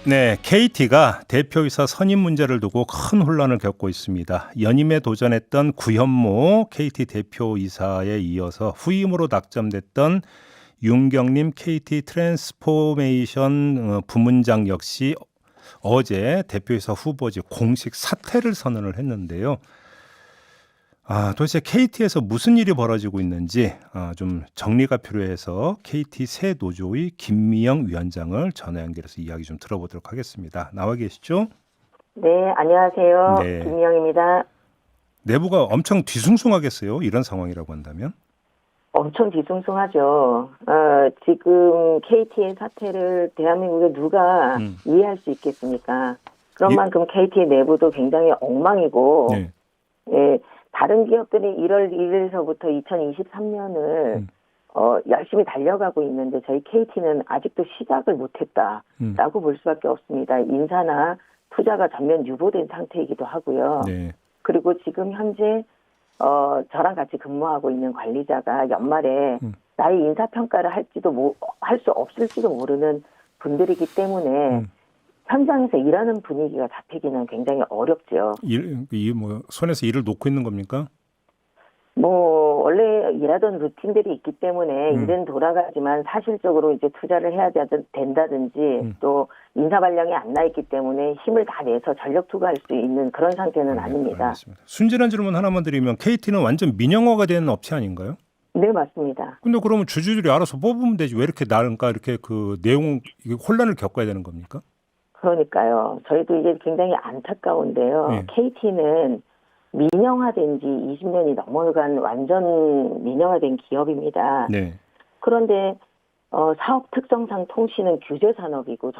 네, KT가 대표이사 선임 문제를 두고 큰 혼란을 겪고 있습니다. 연임에 도전했던 구현모 KT 대표이사에 이어서 후임으로 낙점됐던 윤경림 KT 트랜스포메이션 부문장 역시 어제 대표이사 후보직 공식 사퇴를 선언을 했는데요. 도대체 KT에서 무슨 일이 벌어지고 있는지 좀 정리가 필요해서 KT 새 노조의 김미영 위원장을 전화 연결해서 이야기 좀 들어보도록 하겠습니다. 나와 계시죠? 네, 안녕하세요. 네. 김미영입니다. 내부가 엄청 뒤숭숭하겠어요? 이런 상황이라고 한다면? 엄청 뒤숭숭하죠. 지금 KT의 사태를 대한민국에 누가 이해할 수 있겠습니까? 그런 만큼 KT 내부도 굉장히 엉망이고, 네. 예, 다른 기업들이 1월 1일서부터 2023년을 열심히 달려가고 있는데 저희 KT는 아직도 시작을 못했다라고 볼 수밖에 없습니다. 인사나 투자가 전면 유보된 상태이기도 하고요. 네. 그리고 지금 현재 저랑 같이 근무하고 있는 관리자가 연말에 나의 인사평가를 할 수 없을지도 모르는 분들이기 때문에 현장에서 일하는 분위기가 잡히기는 굉장히 어렵죠. 손에서 일을 놓고 있는 겁니까? 원래 일하던 루틴들이 있기 때문에 일은 돌아가지만 사실적으로 이제 투자를 해야 된다든지 또 인사 발령이 안 나 있기 때문에 힘을 다 내서 전력 투구할 수 있는 그런 상태는 아닙니다. 알겠습니다. 순진한 질문 하나만 드리면 KT는 완전 민영화가 된 업체 아닌가요? 네, 맞습니다. 근데 그러면 주주들이 알아서 뽑으면 되지 왜 이렇게 나른가 이렇게 그 내용 혼란을 겪어야 되는 겁니까? 그러니까요. 저희도 이게 굉장히 안타까운데요. 네. KT는 민영화된 지 20년이 넘어간 완전 민영화된 기업입니다. 네. 그런데 사업 특성상 통신은 규제 산업이고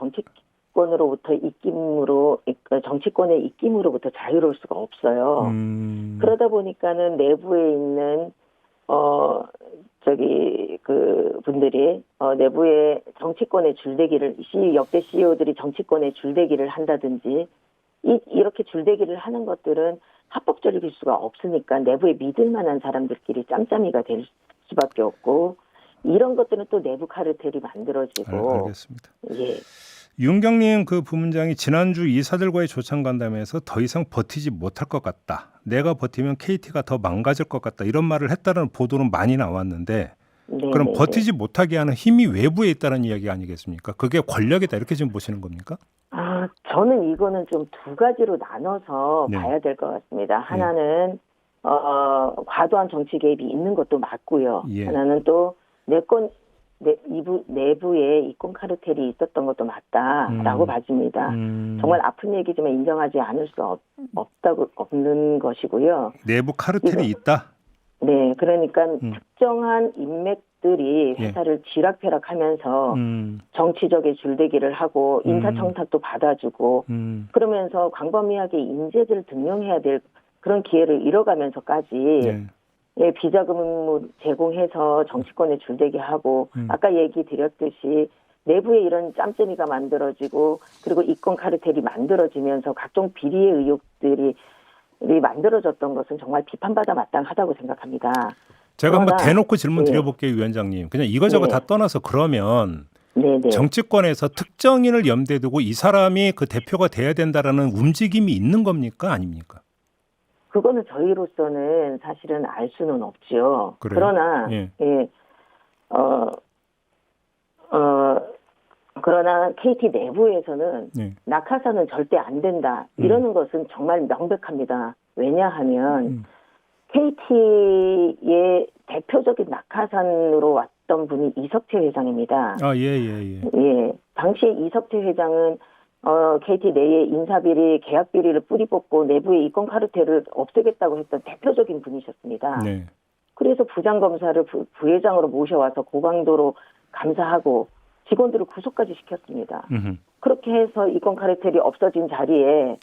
정치권의 입김으로부터 자유로울 수가 없어요. 그러다 보니까는 내부에 있는 분들이 내부의 정치권의 줄대기를 역대 CEO들이 정치권의 줄대기를 한다든지 이렇게 줄대기를 하는 것들은 합법적일 수가 없으니까 내부에 믿을 만한 사람들끼리 짬짬이가 될 수밖에 없고 이런 것들은 또 내부 카르텔이 만들어지고. 알겠습니다. 예. 윤경림 그 부문장이 지난주 이사들과의 조찬 간담회에서 더 이상 버티지 못할 것 같다. 내가 버티면 KT가 더 망가질 것 같다. 이런 말을 했다는 보도는 많이 나왔는데 그럼 버티지 못하게 하는 힘이 외부에 있다는 이야기 아니겠습니까? 그게 권력이다 이렇게 지금 보시는 겁니까? 저는 이거는 좀 두 가지로 나눠서 네. 봐야 될 것 같습니다. 하나는 과도한 정치 개입이 있는 것도 맞고요. 예. 하나는 또 내부에 이권 카르텔이 있었던 것도 맞다라고 봐집니다. 정말 아픈 얘기지만 인정하지 않을 수 없는 것이고요. 내부 카르텔이 있다? 네, 그러니까 특정한 인맥들이 예. 회사를 쥐락펴락하면서 정치적인 줄대기를 하고 인사청탁도 받아주고 그러면서 광범위하게 인재들을 등용해야 될 그런 기회를 잃어가면서까지 비자금을 제공해서 정치권에 줄대기하고 아까 얘기 드렸듯이 내부에 이런 짬짬이가 만들어지고 그리고 이권 카르텔이 만들어지면서 각종 비리의 의혹들이 만들어졌던 것은 정말 비판받아 마땅하다고 생각합니다. 제가 한번 대놓고 질문 드려볼게요, 위원장님. 그냥 이거저거 다 떠나서 그러면 정치권에서 특정인을 염두에 두고 이 사람이 그 대표가 돼야 된다라는 움직임이 있는 겁니까? 아닙니까? 그거는 저희로서는 사실은 알 수는 없죠. 그래요? 그러나 그러나 KT 내부에서는 낙하산은 절대 안 된다. 이러는 것은 정말 명백합니다. 왜냐하면 KT의 대표적인 낙하산으로 왔던 분이 이석채 회장입니다. 예. 당시에 이석채 회장은 KT 내에 인사비리, 계약비리를 뿌리 뽑고 내부의 이권 카르텔을 없애겠다고 했던 대표적인 분이셨습니다. 네. 그래서 부장검사를 부회장으로 모셔와서 고강도로 감사하고 직원들을 구속까지 시켰습니다. 그렇게 해서 이권 카르텔이 없어진 자리에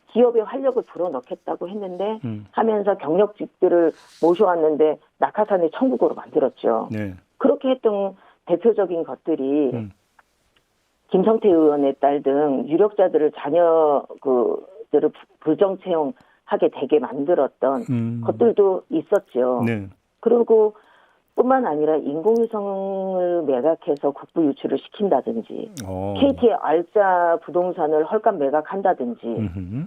기업의 활력을 불어넣겠다고 했는데 하면서 경력직들을 모셔왔는데 낙하산의 천국으로 만들었죠. 네. 그렇게 했던 대표적인 것들이 김성태 의원의 딸 등 유력자들을 자녀들을 부정 채용하게 되게 만들었던 것들도 있었죠. 네. 그리고 뿐만 아니라 인공위성을 매각해서 국부 유출을 시킨다든지 어. KT의 알짜 부동산을 헐값 매각한다든지 음흠.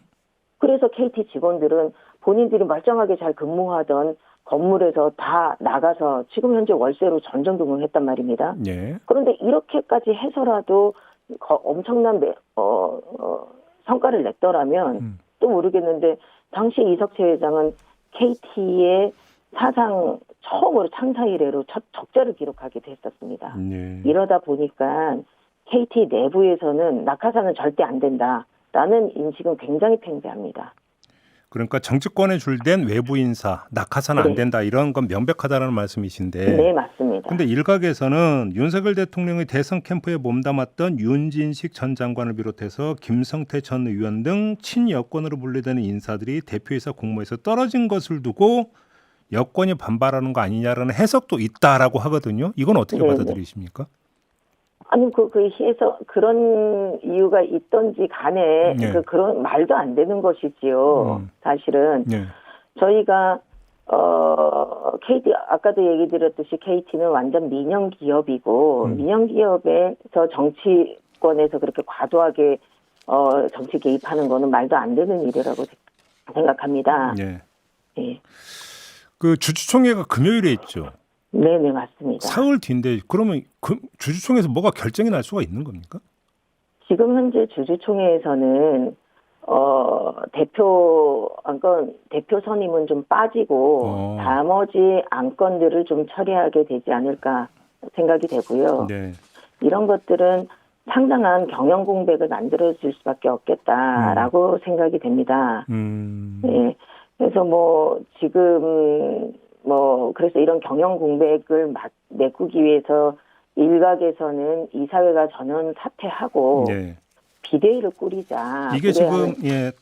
그래서 KT 직원들은 본인들이 멀쩡하게 잘 근무하던 건물에서 다 나가서 지금 현재 월세로 전전등록했단 말입니다. 예. 그런데 이렇게까지 해서라도 엄청난 성과를 냈더라면 또 모르겠는데 당시 이석채 회장은 KT의 사상 처음으로 창사 이래로 첫 적자를 기록하게 됐었습니다. 예. 이러다 보니까 KT 내부에서는 낙하산은 절대 안 된다라는 인식은 굉장히 팽배합니다. 그러니까 정치권에 줄된 외부 인사, 낙하산 안 네. 된다 이런 건 명백하다는 말씀이신데. 네, 맞습니다. 근데 일각에서는 윤석열 대통령의 대선 캠프에 몸담았던 윤진식 전 장관을 비롯해서 김성태 전 의원 등 친여권으로 분류되는 인사들이 대표이사 공모에서 떨어진 것을 두고 여권이 반발하는 거 아니냐라는 해석도 있다라고 하거든요. 이건 어떻게 네네. 받아들이십니까? 아니 해서 그런 이유가 있던지 간에 네. 그런 말도 안 되는 것이지요. 사실은 네. 저희가 KT 아까도 얘기 드렸듯이 KT는 완전 민영 기업이고 민영 기업에서 정치권에서 그렇게 과도하게 정치 개입하는 거는 말도 안 되는 일이라고 생각합니다. 네. 네. 그 주주총회가 금요일에 있죠. 네, 맞습니다. 사흘 뒤인데 그러면 주주총회에서 뭐가 결정이 날 수가 있는 겁니까? 지금 현재 주주총회에서는 대표 선임은 좀 빠지고 나머지 안건들을 좀 처리하게 되지 않을까 생각이 되고요. 네. 이런 것들은 상당한 경영 공백을 만들어줄 수밖에 없겠다라고 생각이 됩니다. 네. 그래서 지금 그래서 이런 경영 공백을 메꾸기 위해서 일각에서는 이사회가 전원 사퇴하고 네. 비대위를 꾸리자. 이게 지금 네.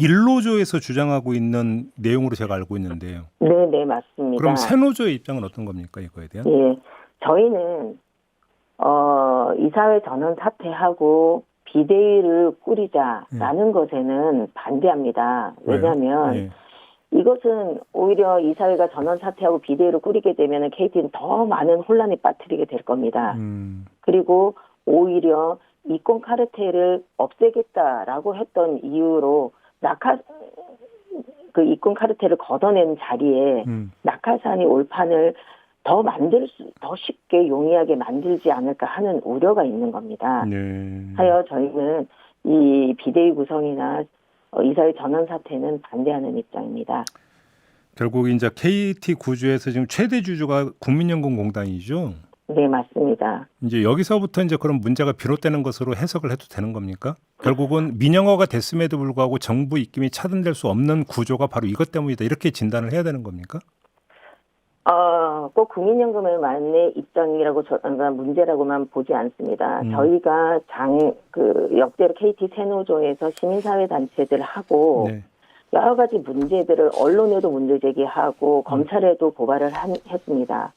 일노조에서 주장하고 있는 내용으로 제가 알고 있는데요. 네, 맞습니다. 그럼 새노조의 입장은 어떤 겁니까, 이거에 대한? 예, 저희는 이사회 전원 사퇴하고 비대위를 꾸리자라는 것에는 반대합니다. 왜냐하면 예. 이것은 오히려 이사회가 전원 사퇴하고 비대위를 꾸리게 되면 KT는 더 많은 혼란에 빠뜨리게 될 겁니다. 그리고 오히려 이권 카르텔을 없애겠다라고 했던 이유로 그 이권 카르텔을 걷어낸 자리에 낙하산이 올판을 더 쉽게 용이하게 만들지 않을까 하는 우려가 있는 겁니다. 네. 하여 저희는 이 비대위 구성이나 이사회 전원 사퇴는 반대하는 입장입니다. 결국 이제 KT 구주에서 지금 최대 주주가 국민연금공단이죠. 네, 맞습니다. 이제 여기서부터 이제 그런 문제가 비롯되는 것으로 해석을 해도 되는 겁니까? 결국은 민영화가 됐음에도 불구하고 정부 입김이 차단될 수 없는 구조가 바로 이것 때문이다. 이렇게 진단을 해야 되는 겁니까? 꼭 국민연금의 만의 입장이라고 문제라고만 보지 않습니다. 저희가 역대로 KT 새노조에서 시민사회 단체들하고 네. 여러 가지 문제들을 언론에도 문제 제기하고 검찰에도 고발을 했습니다.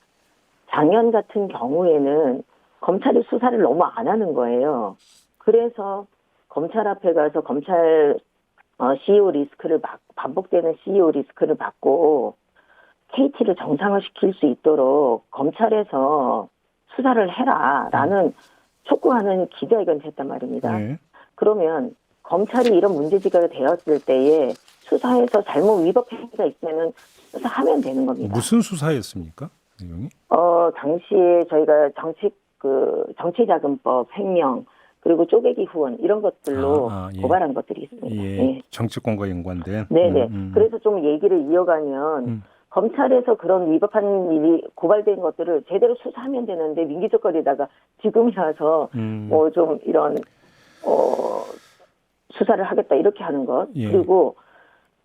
작년 같은 경우에는 검찰이 수사를 너무 안 하는 거예요. 그래서 검찰 앞에 가서 검찰 CEO 리스크를 반복되는 CEO 리스크를 받고 KT를 정상화시킬 수 있도록 검찰에서 수사를 해라라는 촉구하는 기자회견을 했단 말입니다. 네. 그러면 검찰이 이런 문제지가 되었을 때에 수사에서 잘못 위법 행위가 있으면 수사하면 되는 겁니다. 무슨 수사였습니까? 내용이? 당시에 저희가 정치자금법 횡령 그리고 쪼개기 후원 이런 것들로 예. 고발한 것들이 있습니다. 예. 네. 정치권과 연관된. 네네. 그래서 좀 얘기를 이어가면 검찰에서 그런 위법한 일이 고발된 것들을 제대로 수사하면 되는데 민기적거리다가 지금이 와서 좀 이런 수사를 하겠다 이렇게 하는 것. 예. 그리고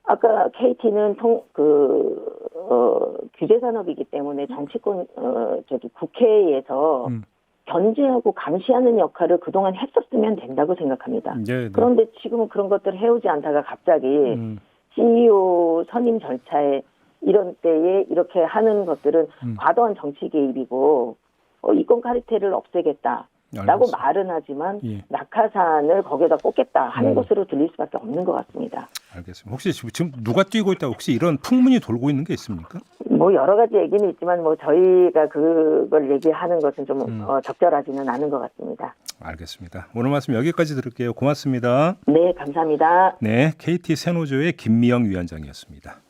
아까 KT는 규제 산업이기 때문에 정치권 국회에서 견제하고 감시하는 역할을 그동안 했었으면 된다고 생각합니다. 네. 그런데 지금은 그런 것들을 해오지 않다가 갑자기 CEO 선임 절차에 이런 때에 이렇게 하는 것들은 과도한 정치 개입이고 이권 카르텔을 없애겠다라고 알겠습니다. 말은 하지만 예. 낙하산을 거기에다 꽂겠다 하는 것으로 들릴 수밖에 없는 것 같습니다. 알겠습니다. 혹시 지금 누가 뛰고 있다고 혹시 이런 풍문이 돌고 있는 게 있습니까? 뭐 여러 가지 얘기는 있지만 뭐 저희가 그걸 얘기하는 것은 좀 적절하지는 않은 것 같습니다. 알겠습니다. 오늘 말씀 여기까지 들을게요. 고맙습니다. 네, 감사합니다. 네, KT 새노조의 김미영 위원장이었습니다.